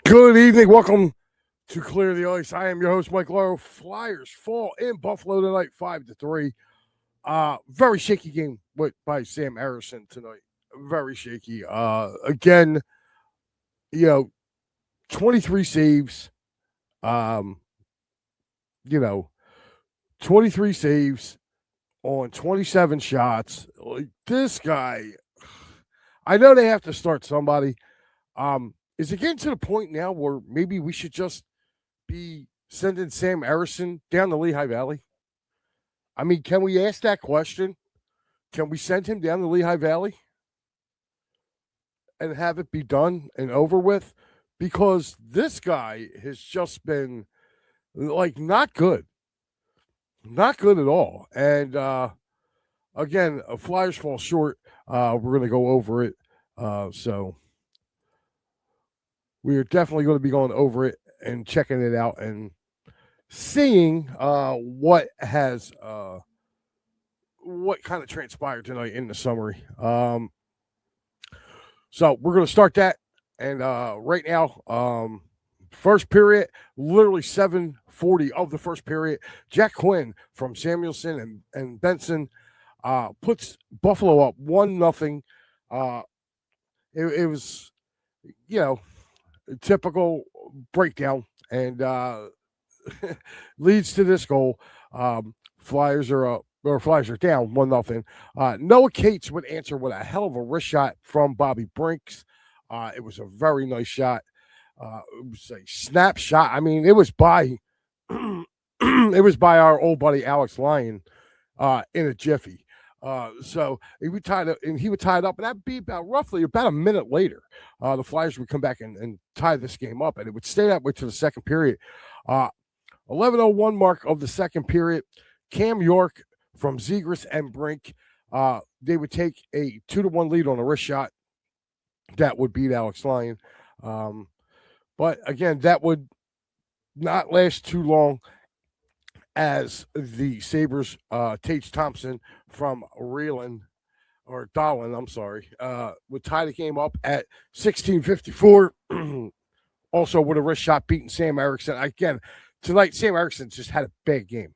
Good evening. Welcome to Clear the Ice. I am your host, Mike Lauro. Flyers fall in Buffalo tonight, 5-3. Very shaky game by Sam Harrison tonight. Very shaky. Again, 23 saves. Um, you know, 23 saves on 27 shots. Like, this guy, I know they have to start somebody. Is it getting to the point now where maybe we should just be sending Sam Harrison down the Lehigh Valley? I mean, can we ask that question? Can we send him down the Lehigh Valley and have it be done and over with? Because this guy has just been not good. Not good at all. And again, Flyers fall short. We're going to go over it. So we are definitely going to be going over it and checking it out and seeing what kind of transpired tonight in the summary. So we're going to start that, and right now, first period, literally 7:40 of the first period. Jack Quinn from Samuelson and Benson puts Buffalo up 1-0. It was, a typical breakdown, and leads to this goal. Flyers are up. Or Flyers are down 1-0. Noah Cates would answer with a hell of a wrist shot from Bobby Brinks. It was a very nice shot. It was a snap shot. I mean, it was by our old buddy Alex Lyon in a jiffy. So he would tie it up, and and that'd be roughly about a minute later. The Flyers would come back and tie this game up, and it would stay that way to the second period. 11:01 mark of the second period. Cam York from Zegras and Brink, they would take a 2-1 lead on a wrist shot that would beat Alex Lyon. But again, that would not last too long, as the Sabres, Tage Thompson from Dahlin, would tie the game up at 16:54. Also with a wrist shot beating Sam Harrison. Again, tonight, Sam Harrison just had a bad game.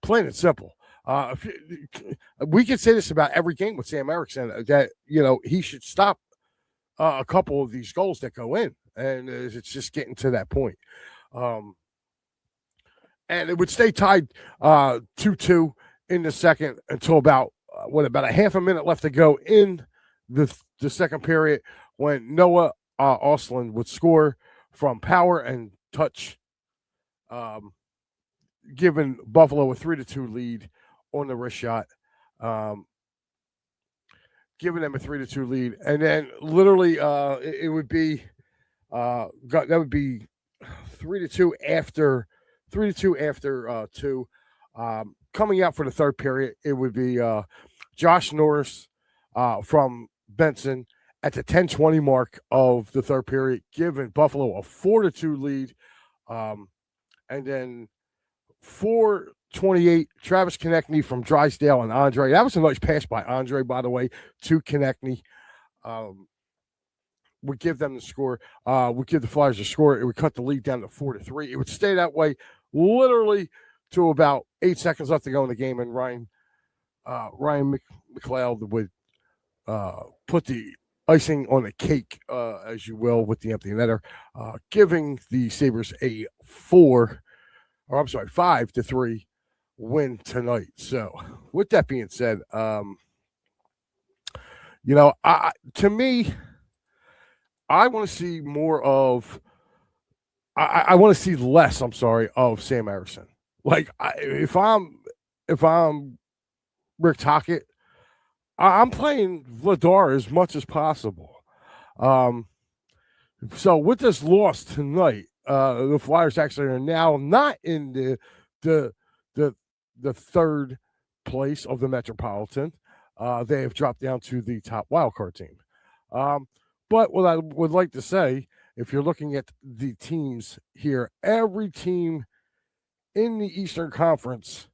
Plain and simple. We can say this about every game with Sam Harrison, that, he should stop a couple of these goals that go in. And it's just getting to that point. And it would stay tied 2-2 in the second until about a half a minute left to go in the second period, when Noah Ostlund would score from power and touch, giving Buffalo a 3-2 lead on the wrist shot. Giving them a 3-2 lead. And then literally it would be that would be 3-2 after 2. Coming out for the third period, it would be Josh Norris from Benson at the 10:20 mark of the third period, giving Buffalo a 4-2 lead. And then 4:28, Travis Konechny from Drysdale and Andre. That was a nice pass by Andre, by the way, to Konechny. Would give them the score. Would give the Flyers a score. It would cut the lead down to 4-3. It would stay that way literally to about 8 seconds left to go in the game, and Ryan McLeod would put the icing on the cake, as you will, with the empty netter, giving the Sabres a 5-3 win tonight. So, with that being said, to me, I want to see more of. I want to see less. I'm sorry, of Sam Harrison. If I'm Rick Tocchet, I'm playing Vladar as much as possible. So with this loss tonight, the Flyers actually are now not in the third place of the Metropolitan. They have dropped down to the top wildcard team. But what I would like to say, if you're looking at the teams here, every team in the Eastern Conference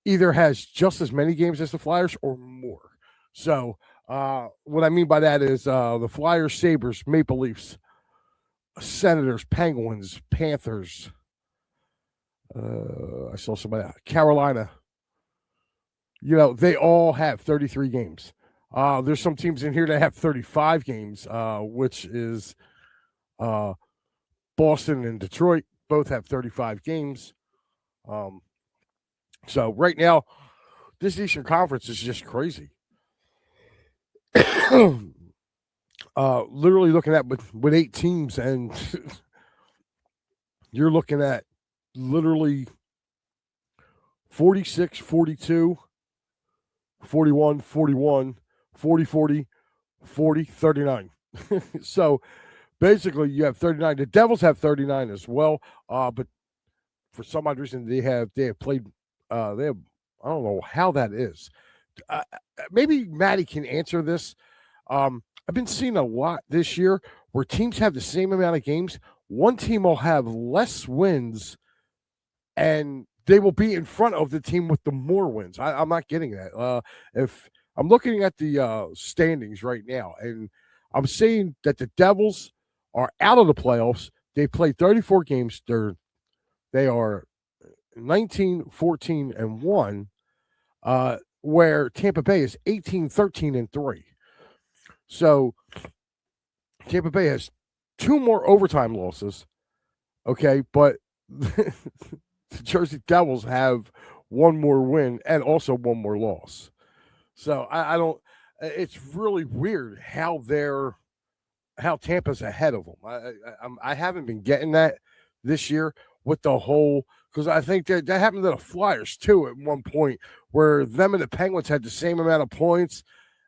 either has just as many games as the Flyers or more. So what I mean by that is the Flyers, Sabres, Maple Leafs Senators, Penguins, Panthers. I saw somebody out. Carolina. They all have 33 games. There's some teams in here that have 35 games, which is Boston and Detroit. Both have 35 games. So right now, this Eastern Conference is just crazy. Literally looking at with 8 teams, and you're looking at literally 46, 42, 41, 41, 40, 40, 40, 39. So basically you have 39. The Devils have 39 as well. But for some odd reason they have played I don't know how that is. Maybe Maddie can answer this. I've been seeing a lot this year where teams have the same amount of games. One team will have less wins and they will be in front of the team with the more wins. I'm not getting that. If I'm looking at the standings right now, and I'm seeing that the Devils are out of the playoffs. They played 34 games. They are 19, 14, and 1, where Tampa Bay is 18, 13, and 3. So Tampa Bay has 2 more overtime losses. Okay, but the Jersey Devils have 1 more win and also 1 more loss. So I don't. It's really weird how Tampa's ahead of them. I haven't been getting that this year with the whole, because I think that happened to the Flyers too at one point where them and the Penguins had the same amount of points,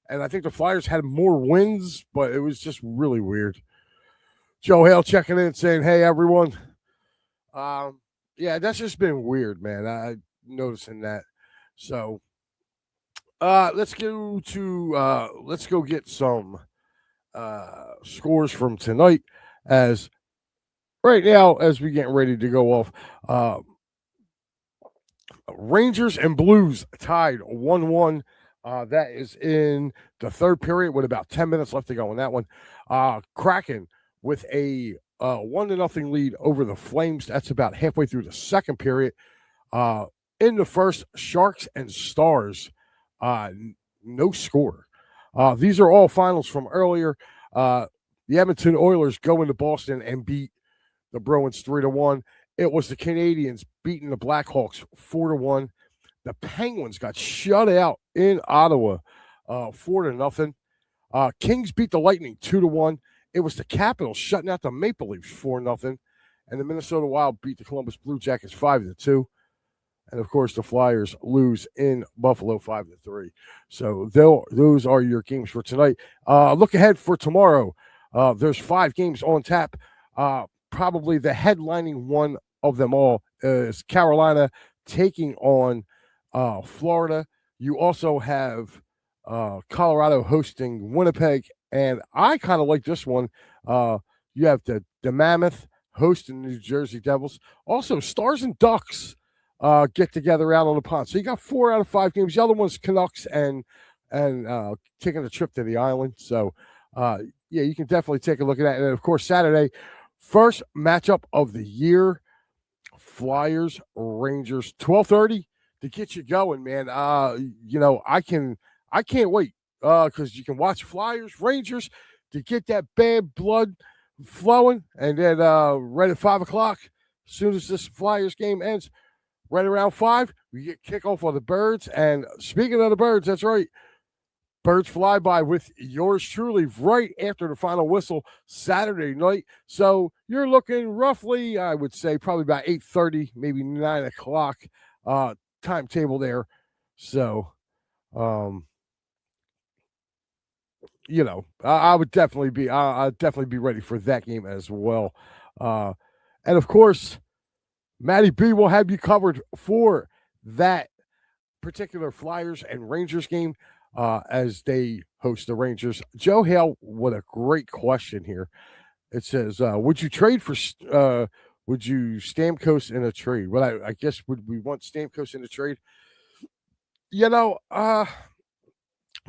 and I think the Flyers had more wins, but it was just really weird. Joe Hale checking in saying, "Hey everyone." Yeah, that's just been weird, man. I noticing that. So let's go get some scores from tonight, as right now as we getting ready to go off. Rangers and Blues tied 1-1. That is in the third period with about 10 minutes left to go in that one. Kraken with a 1-0 lead over the Flames. That's about halfway through the second period. In the first, Sharks and Stars, no score. These are all finals from earlier. The Edmonton Oilers go into Boston and beat the Bruins 3-1. It was the Canadiens beating the Blackhawks 4-1. The Penguins got shut out in Ottawa 4-0. Kings beat the Lightning 2-1. It was the Capitals shutting out the Maple Leafs 4-0. And the Minnesota Wild beat the Columbus Blue Jackets 5-2. And, of course, the Flyers lose in Buffalo 5-3. So those are your games for tonight. Look ahead for tomorrow. There's 5 games on tap. Probably the headlining one of them all is Carolina taking on Florida. You also have Colorado hosting Winnipeg. And I kind of like this one. You have the Mammoth hosting the New Jersey Devils. Also, Stars and Ducks get together out on the pond. So you got 4 out of 5 games. The other one's Canucks and taking a trip to the island. So, yeah, you can definitely take a look at that. And, of course, Saturday, first matchup of the year, Flyers, Rangers, 12:30 to get you going, man. I can't wait because you can watch Flyers, Rangers to get that bad blood flowing. And then right at 5 o'clock, as soon as this Flyers game ends, right around 5, we get kickoff on the Birds. And speaking of the Birds, that's right, Birds fly by with yours truly right after the final whistle Saturday night. So you're looking roughly, I would say, probably about 8:30, maybe 9 o'clock timetable there. So, I would definitely be, I'd definitely be ready for that game as well. And of course, Matty B will have you covered for that particular Flyers and Rangers game as they host the Rangers. Joe Hale, what a great question here. It says, would you trade for, would you Stamkos in a trade? Well, I guess, would we want Stamkos in a trade?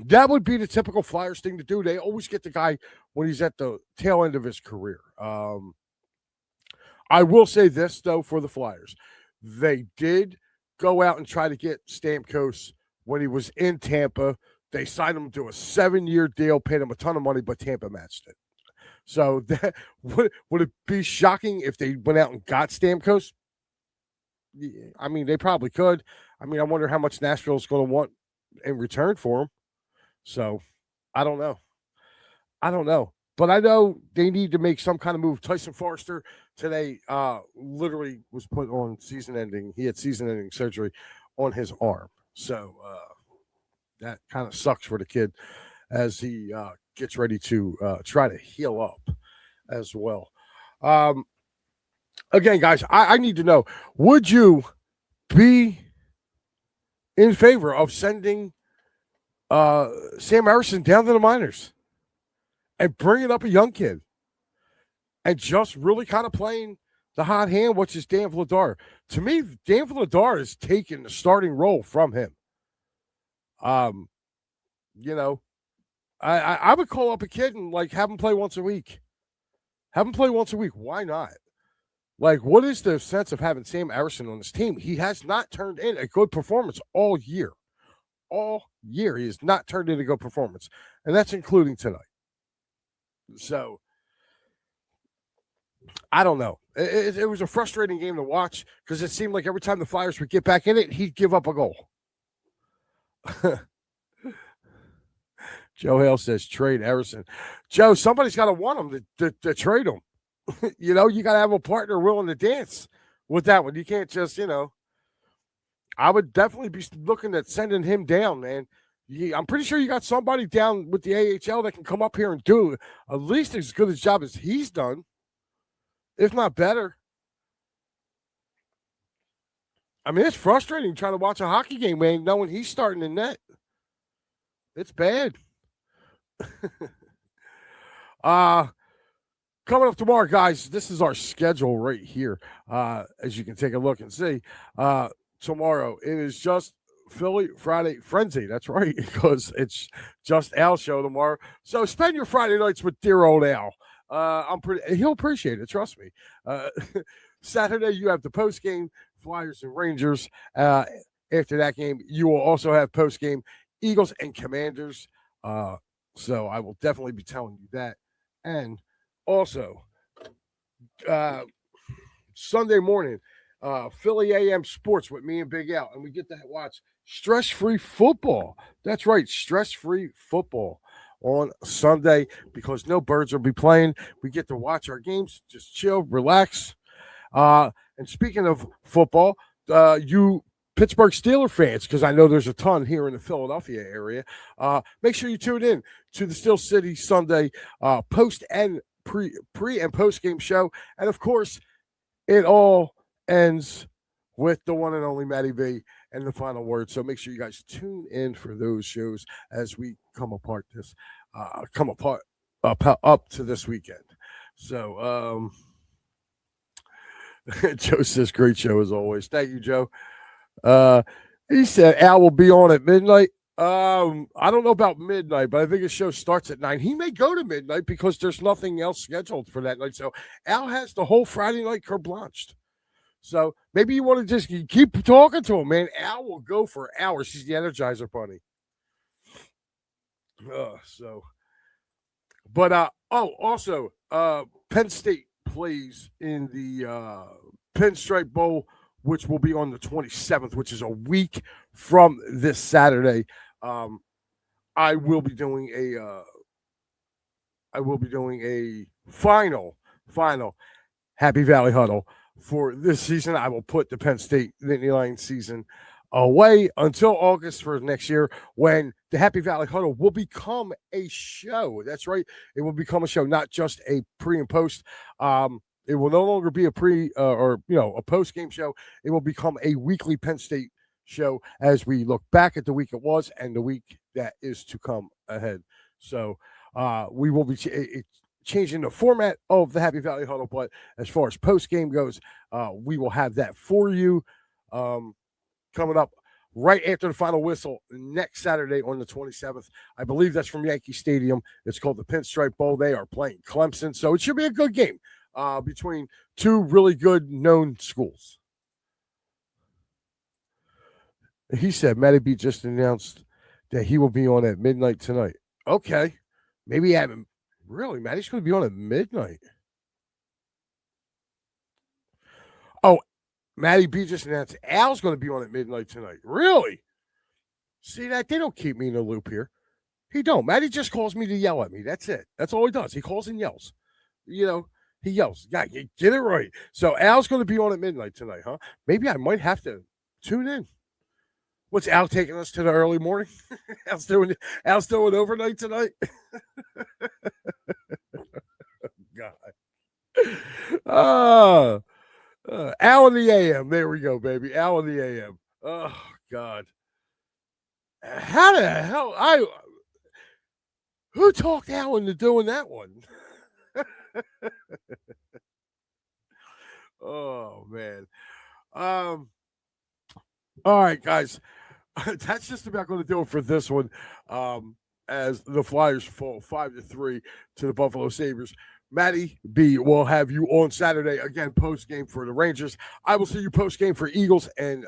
That would be the typical Flyers thing to do. They always get the guy when he's at the tail end of his career. I will say this, though, for the Flyers. They did go out and try to get Stamkos when he was in Tampa. They signed him to a 7-year deal, paid him a ton of money, but Tampa matched it. So that, would it be shocking if they went out and got Stamkos? I mean, they probably could. I mean, I wonder how much Nashville's going to want in return for him. So I don't know. But I know they need to make some kind of move. Tyson Forrester today literally was put on season-ending. He had season-ending surgery on his arm. So that kind of sucks for the kid as he gets ready to try to heal up as well. Again, guys, I need to know, would you be in favor of sending Sam Harrison down to the minors and bringing up a young kid and just really kind of playing the hot hand, which is Dan Vladar? To me, Dan Vladar has taken the starting role from him. You know, I would call up a kid and like have him play once a week. Why not? Like, what is the sense of having Sam Harrison on this team? He has not turned in a good performance all year. All year, he has not turned in a good performance, and that's including tonight. So, I don't know. It was a frustrating game to watch because it seemed like every time the Flyers would get back in it, he'd give up a goal. Joe Hale says, trade Harrison. Joe, somebody's got to want him to trade him. You know, you got to have a partner willing to dance with that one. You can't just, I would definitely be looking at sending him down, man. I'm pretty sure you got somebody down with the AHL that can come up here and do at least as good a job as he's done, if not better. I mean, it's frustrating trying to watch a hockey game, man, knowing he's starting in net. It's bad. Coming up tomorrow, guys, this is our schedule right here. As you can take a look and see, tomorrow it is just Philly Friday Frenzy. That's right, because it's just Al's show tomorrow. So spend your Friday nights with dear old Al. He'll appreciate it. Trust me. Saturday, you have the post game Flyers and Rangers. After that game, you will also have post game Eagles and Commanders. So I will definitely be telling you that. And also, Sunday morning, Philly AM Sports with me and Big Al, and we get to watch stress-free football. That's right, stress-free football on Sunday because no Birds will be playing. We get to watch our games, just chill, relax. And speaking of football, you Pittsburgh Steelers fans, because I know there's a ton here in the Philadelphia area, make sure you tune in to the Steel City Sunday post and pre and post game show. And of course, it all ends with the one and only Matty B and the final word. So make sure you guys tune in for those shows as we come up to this weekend. So Joe says, great show as always. Thank you, Joe. He said Al will be on at midnight. I don't know about midnight, but I think his show starts at 9. He may go to midnight because there's nothing else scheduled for that night. So Al has the whole Friday night carte blanche. So maybe you want to just keep talking to him, man. Al will go for hours. He's the Energizer Bunny. Also, Penn State plays in the Pinstripe Bowl, which will be on the 27th, which is a week from this Saturday. I will be doing a final Happy Valley Huddle for this season. I will put the Penn State Nittany Lions season away until August for next year, when the Happy Valley Huddle will become a show. That's right. It will become a show, not just a pre and post. It will no longer be a a post-game show. It will become a weekly Penn State show as we look back at the week it was and the week that is to come ahead. So we will be changing the format of the Happy Valley Huddle, but as far as post-game goes, we will have that for you coming up right after the final whistle next Saturday on the 27th. I believe that's from Yankee Stadium. It's called the Pinstripe Bowl. They are playing Clemson, so it should be a good game. between two really good known schools. He said Matty B just announced that he will be on at midnight tonight. Okay. Maybe have him. Really, Matty's going to be on at midnight. Oh, Matty B just announced Al's going to be on at midnight tonight. Really? See that? They don't keep me in the loop here. He don't. Matty just calls me to yell at me. That's it. That's all he does. He calls and yells. You know, he yells. Yeah, get it right. So Al's going to be on at midnight tonight, huh? Maybe I might have to tune in. What's Al taking us to the early morning? Al's doing overnight tonight. God. Al in the AM. There we go, baby. Al in the AM. Oh God. How the hell who talked Al into doing that one? Oh man. All right, guys. That's just about going to do it for this one. As the Flyers fall 5-3 to the Buffalo Sabres. Matty B will have you on Saturday again, post game for the Rangers. I will see you post game for Eagles and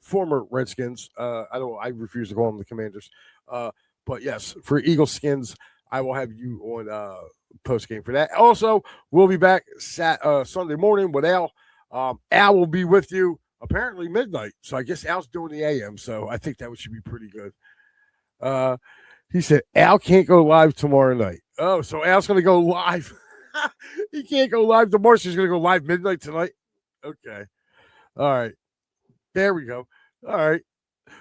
former Redskins. I refuse to call them the Commanders. But yes, for Eagles Skins, I will have you on post game for that. Also, we'll be back Sunday morning with Al. Al will be with you apparently midnight. So I guess Al's doing the AM. So I think that should be pretty good. He said Al can't go live tomorrow night. Oh, so Al's going to go live. He can't go live tomorrow. So he's going to go live midnight tonight. Okay. All right. There we go. All right.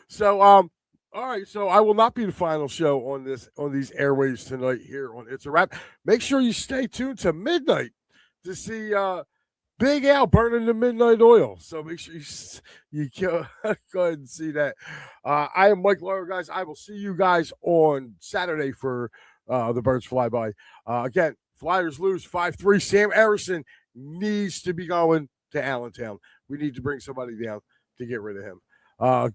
So, all right. So I will not be the final show on these airwaves tonight here on It's a Wrap. Make sure you stay tuned to midnight to see Big Al burning the midnight oil. So make sure you go ahead and see that. I am Mike Lawyer, guys. I will see you guys on Saturday for the Birds Flyby. Again, Flyers lose 5-3. Sam Harrison needs to be going to Allentown. We need to bring somebody down to get rid of him.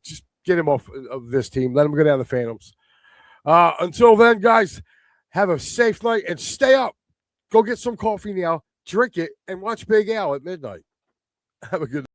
Just get him off of this team. Let him go down the Phantoms. Until then, guys, have a safe night and stay up. Go get some coffee now, drink it, and watch Big Al at midnight. Have a good night.